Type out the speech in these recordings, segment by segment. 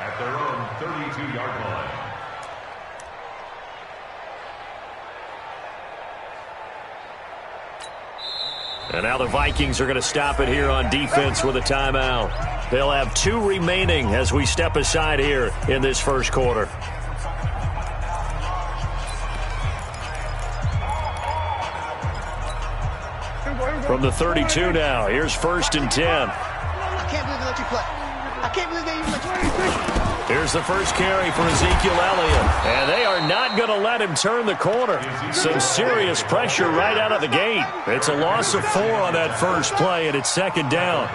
at their own 32-yard line. And now the Vikings are going to stop it here on defense with a timeout. They'll have 2 remaining as we step aside here in this first quarter. From the 32 now, here's 1st and 10. I can't believe they let you play. I can't believe they even let you play. Here's the first carry for Ezekiel Elliott. And they are not going to let him turn the corner. Some serious pressure right out of the gate. It's a loss of 4 on that first play, and it's 2nd down.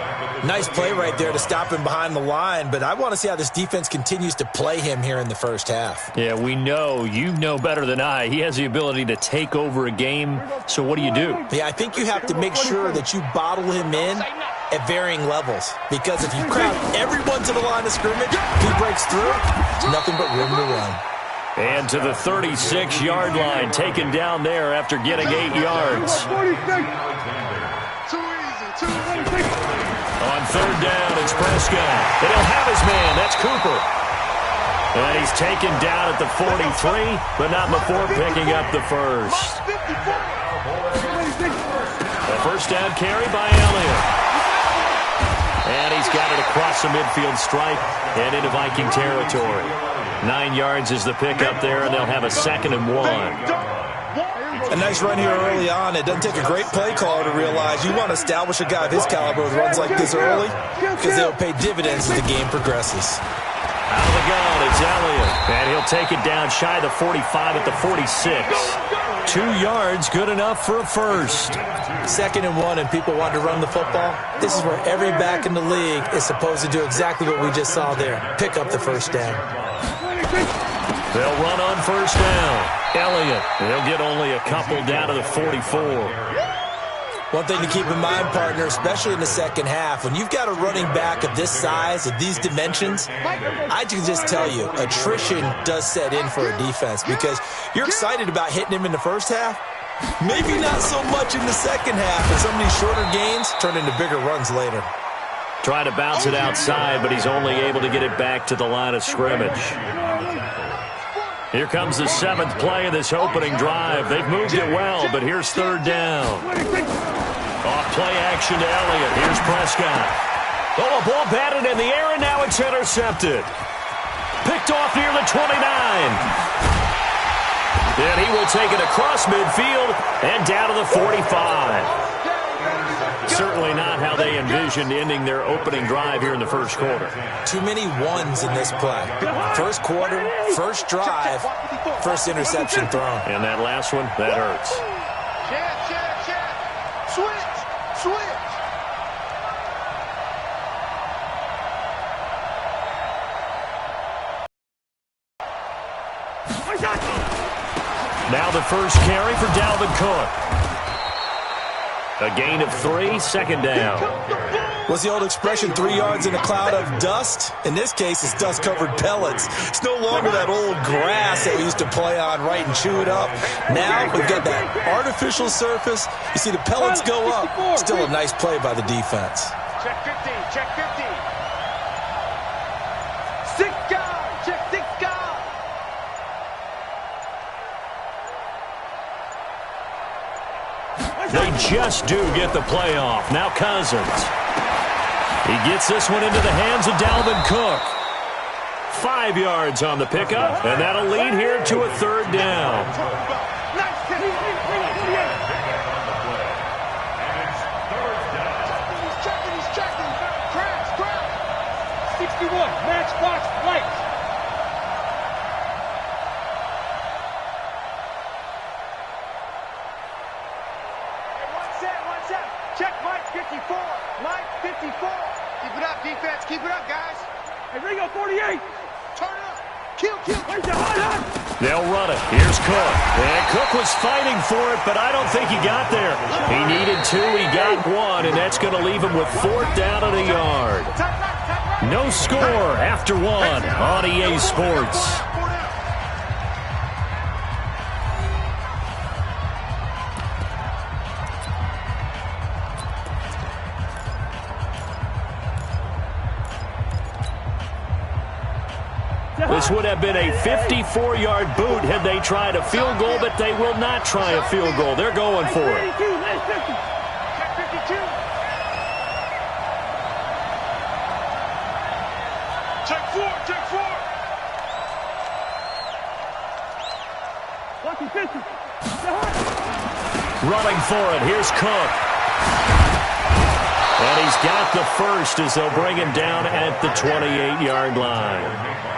Nice play right there to stop him behind the line, but I want to see how this defense continues to play him here in the first half. Yeah, we know. You know better than I. He has the ability to take over a game, so what do? Yeah, I think you have to make sure that you bottle him in at varying levels, because if you crowd everyone to the line of scrimmage, he breaks through, there's nothing but room to run. And to the 36-yard line, taken down there after getting 8 yards. On 3rd down, it's Prescott. And he'll have his man. That's Cooper. And he's taken down at the 43, but not before picking up the first. A first down carry by Elliott. And he's got it across the midfield stripe and into Viking territory. 9 yards is the pickup there, and they'll have a 2nd and 1. A nice run here early on. It doesn't take a great play caller to realize you want to establish a guy of his caliber with runs like this early, because they'll pay dividends as the game progresses. Out of the gun, it's Elliott. And he'll take it down shy of the 45 at the 46. 2 yards, good enough for a first. 2nd and 1, and people want to run the football. This is where every back in the league is supposed to do exactly what we just saw there. Pick up the first down. They'll run on first down. Elliott, he'll get only a couple down to the 44. One thing to keep in mind, partner, especially in the second half, when you've got a running back of this size, of these dimensions, I can just tell you, attrition does set in for a defense, because you're excited about hitting him in the first half, maybe not so much in the second half, and some of these shorter gains turn into bigger runs later. Trying to bounce it outside, but he's only able to get it back to the line of scrimmage. Here comes the 7th play of this opening drive. They've moved it well, but here's 3rd down. Off play action to Elliott. Here's Prescott. Oh, a ball batted in the air, and now it's intercepted. Picked off near the 29. And he will take it across midfield and down to the 45. Certainly not how they envisioned ending their opening drive here in the first quarter. Too many ones in this play. First quarter, first drive, first interception thrown. And that last one, that hurts. Check. Switch. Now the first carry for Dalvin Cook. A gain of 3, 2nd down. What's the old expression, 3 yards in a cloud of dust? In this case, it's dust-covered pellets. It's no longer that old grass that we used to play on, right, and chew it up. Now we've got that artificial surface. You see the pellets go up. Still a nice play by the defense. Check 50. Check 50. 6 guard. Check 6 guard. They just do get the playoff. Now Cousins. He gets this one into the hands of Dalvin Cook. 5 yards on the pickup, and that'll lead here to a 3rd down. He's checking. Crash. 61. Matchbox lights. Check Mike 54. Mike 54. Keep it up, defense. Keep it up, guys. Hey, Ringo 48. Turn up. Kill. They'll run it. Here's Cook. And Cook was fighting for it, but I don't think he got there. He needed 2. He got 1, and that's going to leave him with 4th down at a yard. No score after 1 on EA Sports. This would have been a 54-yard boot had they tried a field goal, but they will not try a field goal. They're going for it. Check four. Running for it. Here's Cook. And he's got the first as they'll bring him down at the 28-yard line.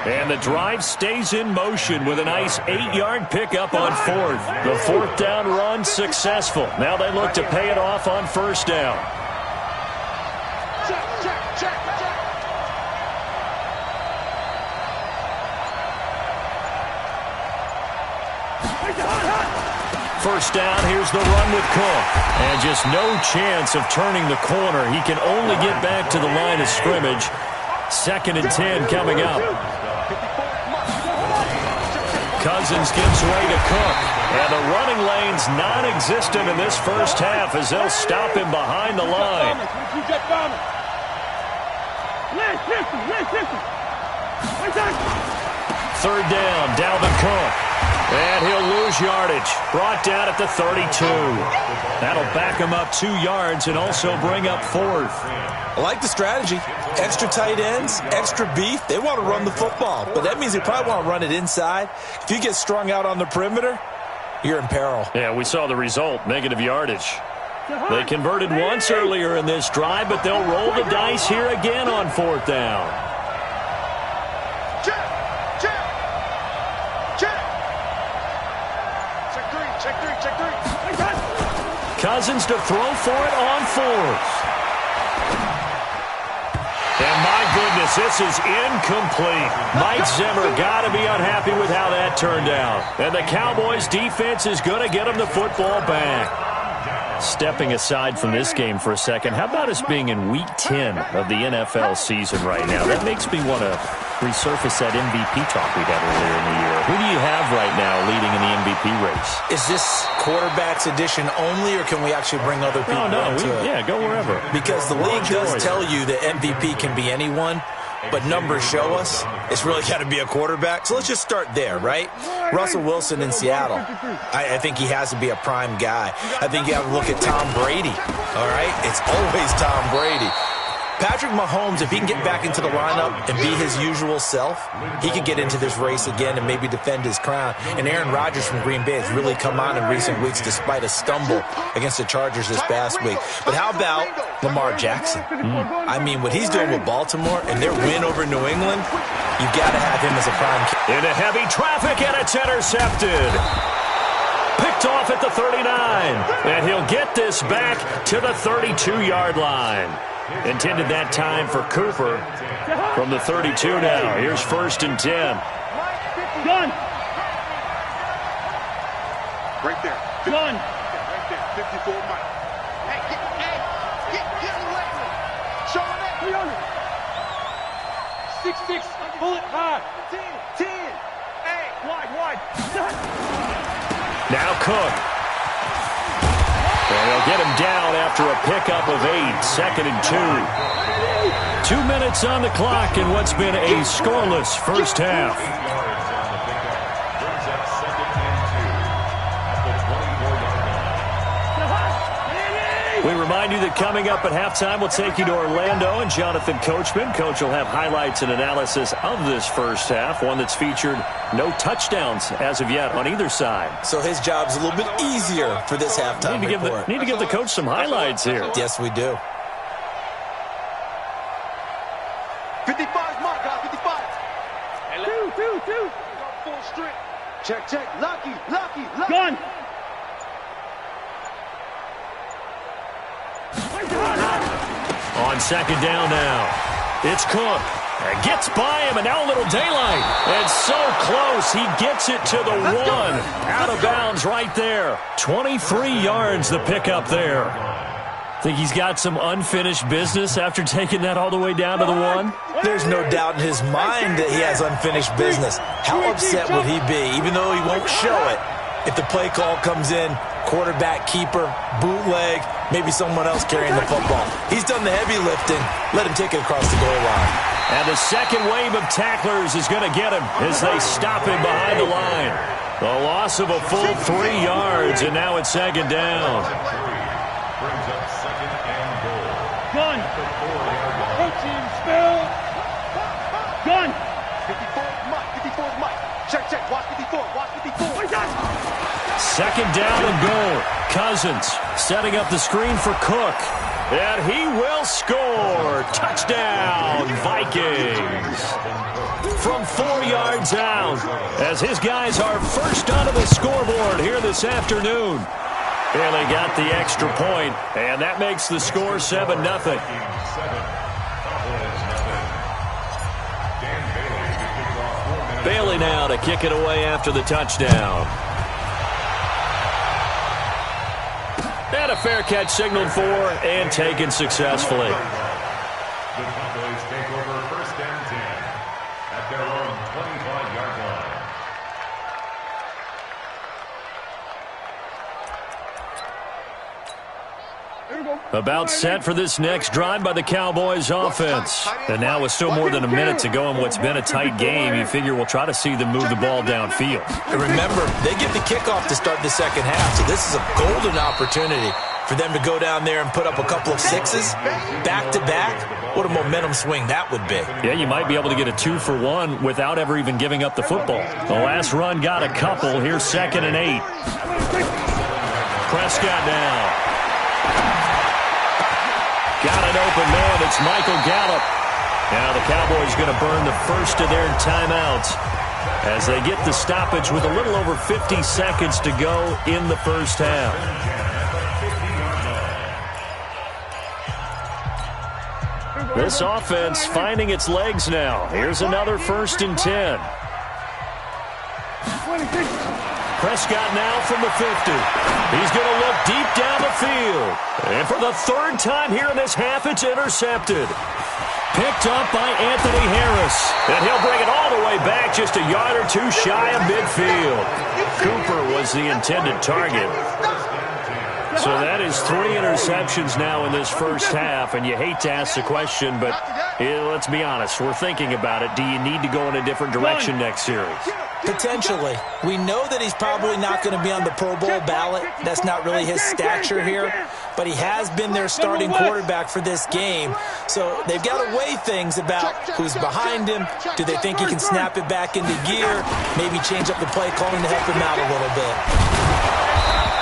And the drive stays in motion with a nice 8-yard pickup on fourth. The fourth down run successful. Now they look to pay it off on first down. Check. First down, here's the run with Cook. And just no chance of turning the corner. He can only get back to the line of scrimmage. 2nd and 10 coming up. Cousins gives way to Cook. And the running lane's non-existent in this first half as they'll stop him behind the line. Third down, Dalvin Cook. And he'll lose yardage. Brought down at the 32. That'll back him up 2 yards and also bring up fourth. I like the strategy. Extra tight ends, extra beef. They want to run the football, but that means they probably want to run it inside. If you get strung out on the perimeter, you're in peril. Yeah, we saw the result, negative yardage. They converted once earlier in this drive, but they'll roll the dice here again on fourth down. Cousins to throw for it on fourth. And my goodness, this is incomplete. Mike Zimmer got to be unhappy with how that turned out. And the Cowboys' defense is going to get him the football back. Stepping aside from this game for a second, how about us being in Week 10 of the NFL season right now? That makes me want to resurface that MVP talk we had earlier in the year. Who do you have right now leading in the MVP race? Is this quarterbacks edition only, or can we actually bring other people into it? Yeah, go wherever. Because the league does tell you that MVP can be anyone, but numbers show us it's really got to be a quarterback. So let's just start there, right? Russell Wilson in Seattle. I think he has to be a prime guy. I think you have to look at Tom Brady, all right? It's always Tom Brady. Patrick Mahomes, if he can get back into the lineup and be his usual self, he could get into this race again and maybe defend his crown. And Aaron Rodgers from Green Bay has really come on in recent weeks despite a stumble against the Chargers this past week. But how about Lamar Jackson? I mean, what he's doing with Baltimore and their win over New England, you've got to have him as a prime. Into heavy traffic, and it's intercepted. Picked off at the 39. And he'll get this back to the 32-yard line. Intended that time for Cooper from the 32 now. Here's 1st and 10. Gun. Right there. Gun. Right there. 54 Mike. Hey, get away with it. Show him that 300. 6-6. Bullet high. 10. Hey, wide. Now Cook. And they'll get him down after a pickup of 8, 2nd and 2. 2 minutes on the clock in what's been a scoreless first half. We remind you that coming up at halftime, we'll take you to Orlando and Jonathan Coachman. Coach will have highlights and analysis of this first half, one that's featured no touchdowns as of yet on either side. So his job's a little bit easier for this halftime report. Need to give the coach some highlights here. Yes, we do. 55's my guy, 55. Two. Full straight. Check. Lucky. Gun. On 2nd down now. It's Cook. Gets by him, and now a little daylight. And so close, he gets it to the 1. Out of bounds right there. 23 yards the pickup there. Think he's got some unfinished business after taking that all the way down to the 1? There's no doubt in his mind that he has unfinished business. How upset would he be, even though he won't show it, if the play call comes in, quarterback, keeper, bootleg, maybe someone else carrying the football. He's done the heavy lifting. Let him take it across the goal line. And the second wave of tacklers is going to get him as they stop him behind the line. The loss of a full 3 yards, and now it's second down. Brings up second and goal. Gun. 18, spill. Gun. 54, Mike. 54, Mike. Check, check. Watch 54. Watch 54. Second down and goal. Cousins setting up the screen for Cook. And he will score. Touchdown, Vikings. From 4 yards out, as his guys are first onto the scoreboard here this afternoon. Bailey got the extra point, and that makes the score 7-0. Bailey now to kick it away after the touchdown. And a fair catch signaled for and taken successfully. The Cowboys take over first and 10 at their own 25-yard line. About set for this next drive by the Cowboys offense. And now with still more than a minute to go in what's been a tight game, you figure we'll try to see them move the ball downfield. And remember, they get the kickoff to start the second half, so this is a golden opportunity for them to go down there and put up a couple of sixes back-to-back. What a momentum swing that would be. Yeah, you might be able to get a 2-for-1 without ever even giving up the football. The last run got a couple. Here's 2nd and 8. Prescott now. Got an open man. It's Michael Gallup. Now the Cowboys going to burn the first of their timeouts as they get the stoppage with a little over 50 seconds to go in the first half. This offense finding its legs now. Here's another 1st and 10. Prescott now from the 50. He's going to look deep down the field. And for the 3rd time here in this half, it's intercepted. Picked up by Anthony Harris. And he'll bring it all the way back just a yard or 2 shy of midfield. Cooper was the intended target. So that is 3 interceptions now in this first half. And you hate to ask the question, but let's be honest. We're thinking about it. Do you need to go in a different direction next series? Potentially. We know that he's probably not going to be on the Pro Bowl ballot. That's not really his stature here. But he has been their starting quarterback for this game. So they've got to weigh things about who's behind him. Do they think he can snap it back into gear? Maybe change up the play calling to help him out a little bit.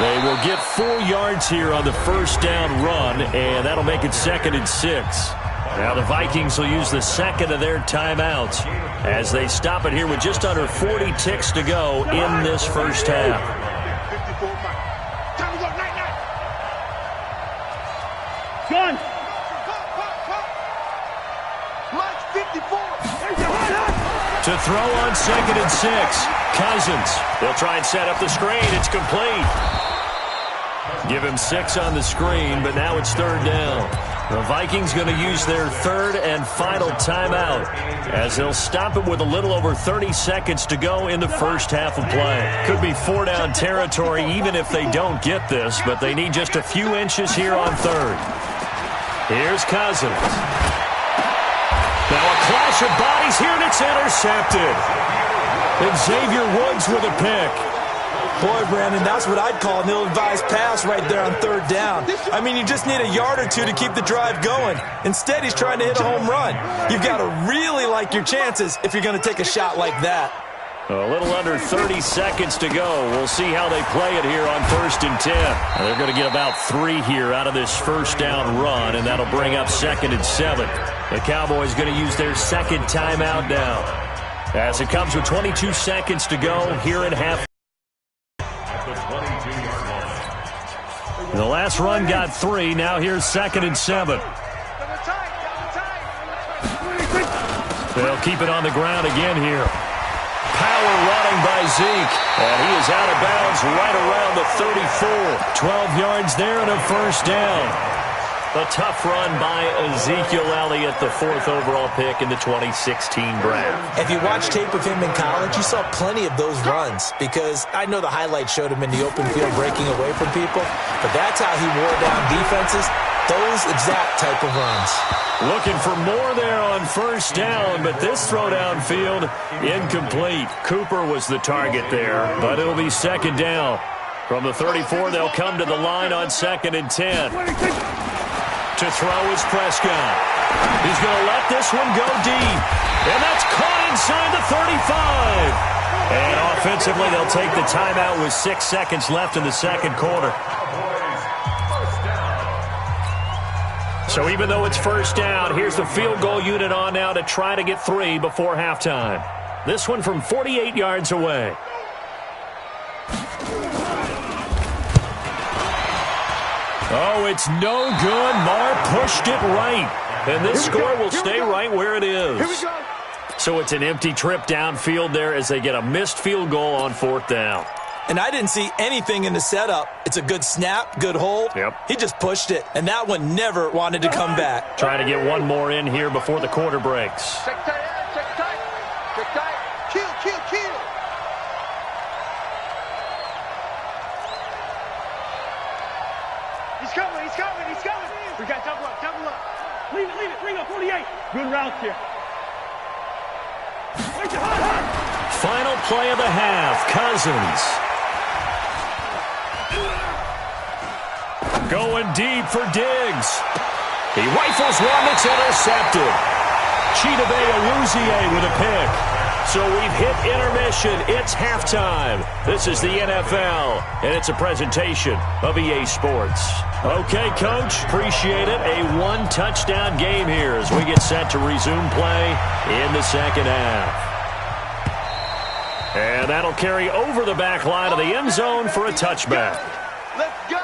They will get 4 yards here on the first down run, and that'll make it 2nd and 6. Now the Vikings will use the second of their timeouts as they stop it here with just under 40 ticks to go in this first half. Gun. To throw on 2nd and 6. Cousins. They'll try and set up the screen. It's complete. Give him 6 on the screen, but now it's 3rd down. The Vikings going to use their 3rd and final timeout as they'll stop it with a little over 30 seconds to go in the first half of play. Could be 4-down territory even if they don't get this, but they need just a few inches here on 3rd. Here's Cousins. Now a clash of bodies here, and it's intercepted. And Xavier Woods with a pick. Boy, Brandon, that's what I'd call an ill-advised pass right there on 3rd down. I mean, you just need a yard or 2 to keep the drive going. Instead, he's trying to hit a home run. You've got to really like your chances if you're going to take a shot like that. A little under 30 seconds to go. We'll see how they play it here on 1st and 10. They're going to get about 3 here out of this first down run, and that'll bring up 2nd and 7. The Cowboys going to use their 2nd timeout now as it comes with 22 seconds to go here in half. The last run got 3. Now here's 2nd and 7. They'll keep it on the ground again here. Power running by Zeke. And he is out of bounds right around the 34. 12 yards there and a first down. A tough run by Ezekiel Elliott, the 4th overall pick in the 2016 draft. If you watch tape of him in college, you saw plenty of those runs because I know the highlights showed him in the open field breaking away from people, but that's how he wore down defenses. Those exact type of runs. Looking for more there on first down, but this throw downfield incomplete. Cooper was the target there, but it'll be second down. From the 34, they'll come to the line on 2nd and 10. To throw is Prescott. He's going to let this one go deep. And that's caught inside the 35. And offensively, they'll take the timeout with 6 seconds left in the second quarter. So even though it's first down, here's the field goal unit on now to try to get 3 before halftime. This one from 48 yards away. Oh, it's no good. Marr pushed it right. And this score will stay right where it is. Here we go. So it's an empty trip downfield there as they get a missed field goal on 4th down. And I didn't see anything in the setup. It's a good snap, good hold. Yep. He just pushed it, and that one never wanted to come back. Trying to get one more in here before the quarter breaks. Check tight, check tight, check tight. Kill, kill, kill. He's coming, he's coming, he's coming. We got double up, double up. Leave it, Ringo, 48. Good route here. Final play of the half, Cousins. Going deep for Diggs. He rifles one that's intercepted. Chidobe Awuzie with a pick. So we've hit intermission. It's halftime. This is the NFL, and it's a presentation of EA Sports. Okay, Coach, appreciate it. A one-touchdown game here as we get set to resume play in the second half. And that'll carry over the back line of the end zone for a touchback. Let's go.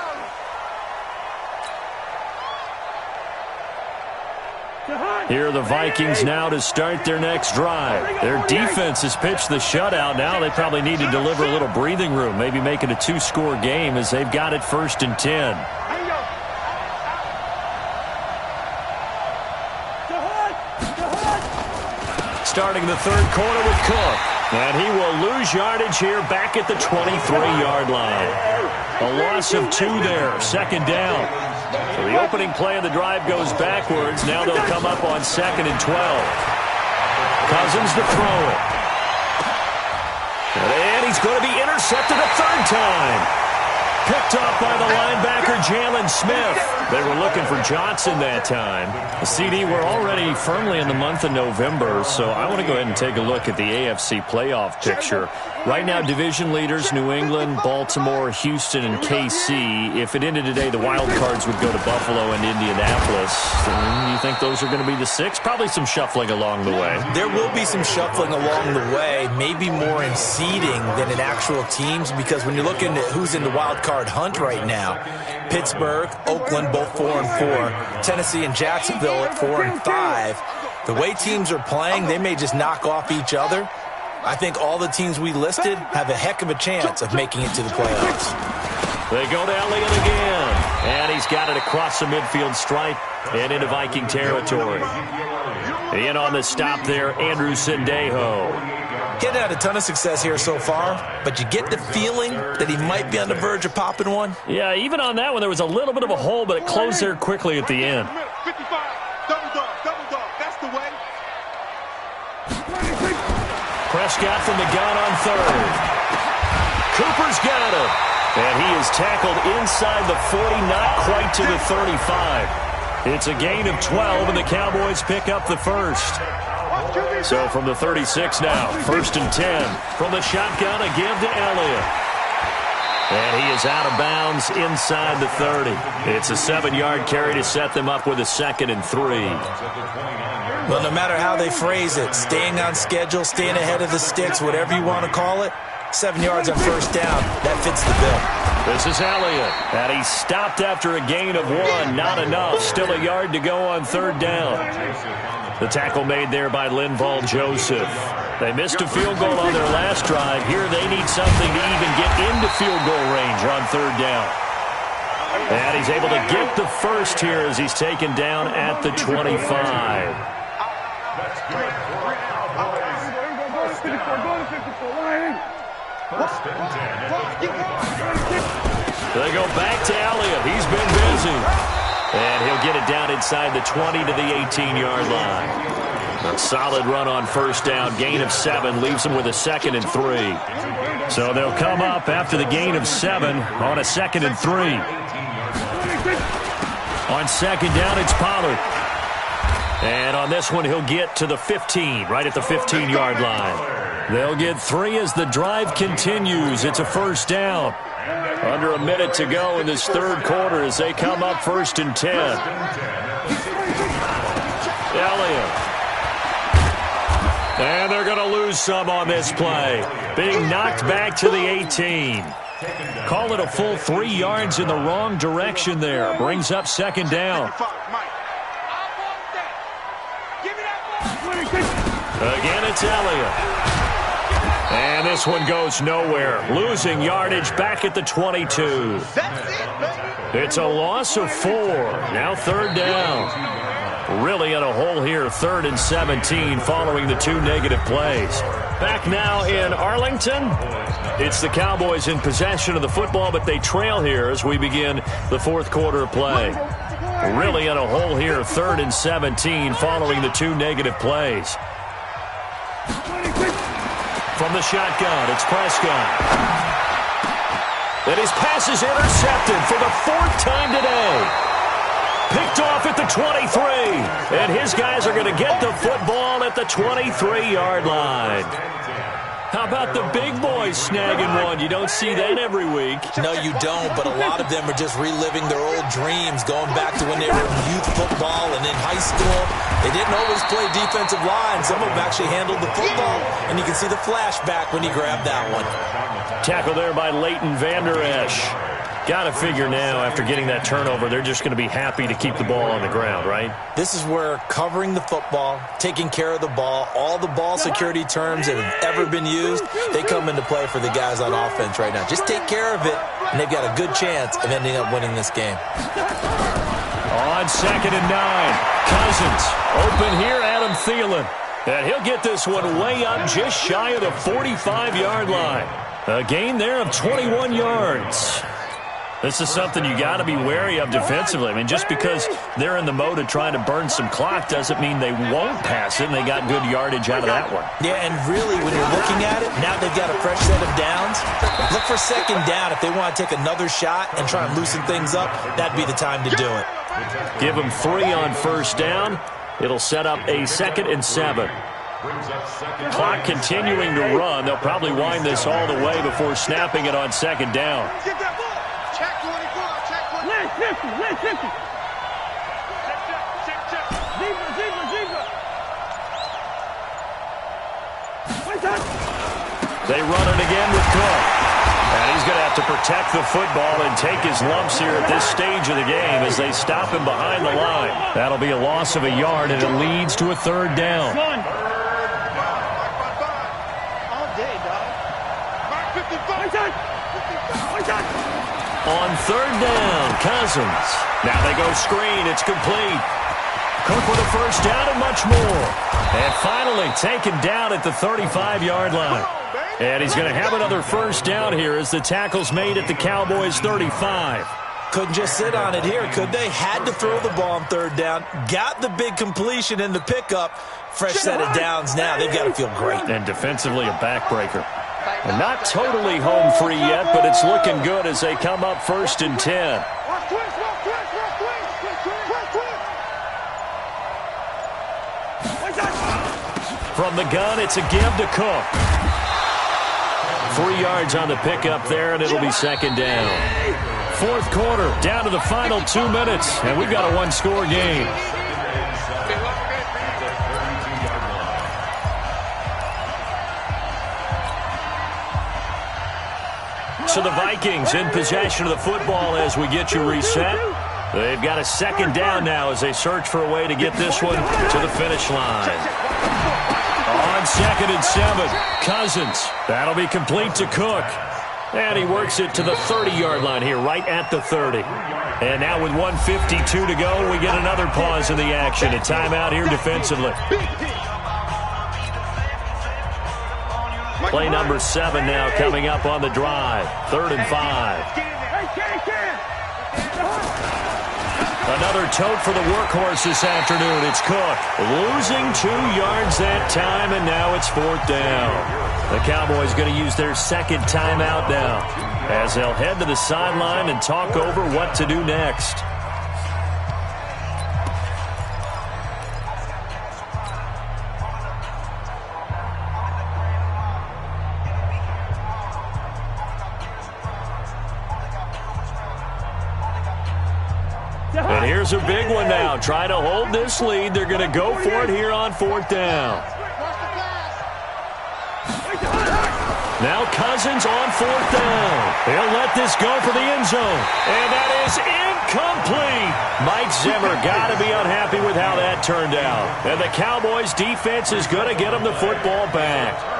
Here are the Vikings now to start their next drive. Their defense has pitched the shutout. Now they probably need to deliver a little breathing room, maybe make it a 2-score game as they've got it 1st and 10. Starting the third quarter with Cook. And he will lose yardage here back at the 23-yard line. A loss of 2 there, 2nd down. So the opening play of the drive goes backwards. Now they'll come up on 2nd and 12. Cousins to throw it. And he's going to be intercepted a 3rd time. Picked off by the linebacker, Jalen Smith. They were looking for Johnson that time. The CD, we're already firmly in the month of November, so I want to go ahead and take a look at the AFC playoff picture. Right now, division leaders, New England, Baltimore, Houston, and KC. If it ended today, the wild cards would go to Buffalo and Indianapolis. Do you think those are going to be the 6? Probably some shuffling along the way. There will be some shuffling along the way, maybe more in seeding than in actual teams, because when you're looking at who's in the wild card hunt right now, Pittsburgh, Oakland, both 4-4, Tennessee and Jacksonville at 4-5. The way teams are playing, they may just knock off each other. I think all the teams we listed have a heck of a chance of making it to the playoffs. They go to Elliott again, and he's got it across the midfield stripe and into Viking territory. In on the stop there, Andrew Sendejo. He hadn't had a ton of success here so far, but you get the feeling that he might be on the verge of popping one. Yeah, even on that one, there was a little bit of a hole, but it closed there quickly at the end. 55, double dog, that's the way. Prescott from the gun on 3rd. Cooper's got it. And he is tackled inside the 40, not quite to the 35. It's a gain of 12, and the Cowboys pick up the first. So from the 36 now, 1st and 10. From the shotgun, a give to Elliott. And he is out of bounds inside the 30. It's a 7-yard carry to set them up with a 2nd and 3. Well, no matter how they phrase it, staying on schedule, staying ahead of the sticks, whatever you want to call it, 7 yards on 1st down, that fits the bill. This is Elliott, and he stopped after a gain of 1. Not enough. Still a yard to go on 3rd down. The tackle made there by Linval Joseph. They missed a field goal on their last drive. Here they need something to even get into field goal range on 3rd down. And he's able to get the first here as he's taken down at the 25. They go back to Elliott. He's been busy. And he'll get it down inside the 20 to the 18-yard line. A solid run on first down. Gain of 7 leaves them with a 2nd and 3. So they'll come up after the gain of 7 on a 2nd and 3. On second down, it's Pollard. And on this one, he'll get to the 15, right at the 15-yard line. They'll get 3 as the drive continues. It's a first down. Under a minute to go in this third quarter as they come up 1st and 10. Elliott. And they're going to lose some on this play. Being knocked back to the 18. Call it a full 3 yards in the wrong direction there. Brings up 2nd down. Again, it's Elliott. And this one goes nowhere. Losing yardage back at the 22. It's a loss of 4. Now 3rd down. Really in a hole here, 3rd and 17 following the 2 negative plays. Back now in Arlington. It's the Cowboys in possession of the football, but they trail here as we begin the 4th quarter of play. Really in a hole here, 3rd and 17 following the 2 negative plays. From the shotgun, it's Prescott. And his pass is intercepted for the 4th time today. Picked off at the 23. And his guys are going to get the football at the 23-yard line. How about the big boys snagging one? You don't see that every week. No, you don't, but a lot of them are just reliving their old dreams, going back to when they were in youth football and in high school. They didn't always play defensive line. Some of them actually handled the football, and you can see the flashback when he grabbed that one. Tackle there by Leighton Vander Esch. Got to figure now, after getting that turnover, they're just going to be happy to keep the ball on the ground, right? This is where covering the football, taking care of the ball, all the ball security terms that have ever been used, they come into play for the guys on offense right now. Just take care of it, and they've got a good chance of ending up winning this game. On 2nd and 9, Cousins. Open here, Adam Thielen. And he'll get this one way up just shy of the 45-yard line. A gain there of 21 yards. This is something you got to be wary of defensively. I mean, just because they're in the mode of trying to burn some clock doesn't mean they won't pass it, and they got good yardage out of that one. Yeah, and really, when you're looking at it, now they've got a fresh set of downs. Look for 2nd down. If they want to take another shot and try and loosen things up, that'd be the time to do it. Give them 3 on first down. It'll set up a 2nd and 7. Clock continuing to run. They'll probably wind this all the way before snapping it on 2nd down. They run it again with Cook. And he's going to have to protect the football and take his lumps here at this stage of the game as they stop him behind the line. That'll be a loss of a yard, and it leads to a 3rd down. On 3rd down, Cousins. Now they go screen. It's complete. Cook with a first down and much more. And finally taken down at the 35-yard line. And he's going to have another first down here as the tackle's made at the Cowboys' 35. Couldn't just sit on it here, could they? Had to throw the ball on 3rd down. Got the big completion in the pickup. Fresh set of downs now. They've got to feel great. And defensively a backbreaker. And not totally home free yet, but it's looking good as they come up 1st and 10. From the gun, it's a give to Cook. 3 yards on the pickup there, and it'll be 2nd down. 4th quarter, down to the final 2 minutes, and we've got a 1-score game. So the Vikings in possession of the football as we get you reset. They've got a 2nd down now as they search for a way to get this one to the finish line. On 2nd and 7, Cousins. That'll be complete to Cook. And he works it to the 30-yard line here, right at the 30. And now with 1:52 to go, we get another pause in the action. A timeout here defensively. Play number 7 now coming up on the drive. 3rd and 5. Another tote for the workhorse this afternoon. It's Cook. Losing 2 yards that time, and now it's 4th down. The Cowboys going to use their second timeout now, as they'll head to the sideline and talk over what to do next. And here's a big one now. Trying to hold this lead. They're going to go for it here on 4th down. Now Cousins on 4th down. He'll let this go for the end zone. And that is incomplete. Mike Zimmer got to be unhappy with how that turned out. And the Cowboys defense is going to get him the football back.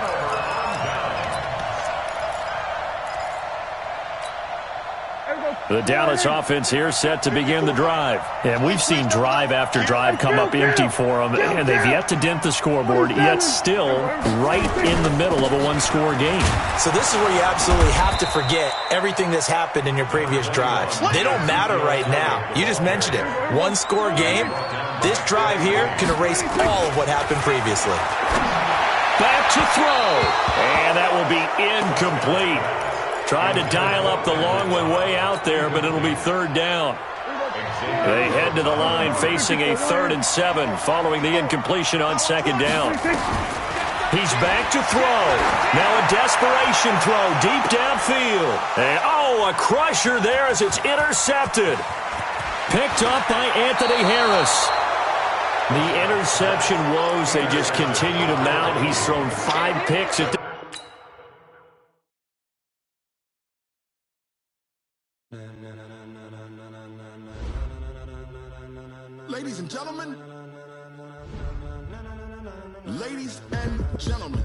The Dallas offense here set to begin the drive. And we've seen drive after drive come up empty for them, and they've yet to dent the scoreboard, yet still right in the middle of a one-score game. So this is where you absolutely have to forget everything that's happened in your previous drives. They don't matter right now. You just mentioned it. One-score game. This drive here can erase all of what happened previously. Back to throw. And that will be incomplete. Tried to dial up the long one way out there, but it'll be 3rd down. They head to the line facing a 3rd and 7 following the incompletion on 2nd down. He's back to throw. Now a desperation throw deep downfield. And, a crusher there as it's intercepted. Picked up by Anthony Harris. The interception woes, they just continue to mount. He's thrown 5 picks at Ladies and gentlemen,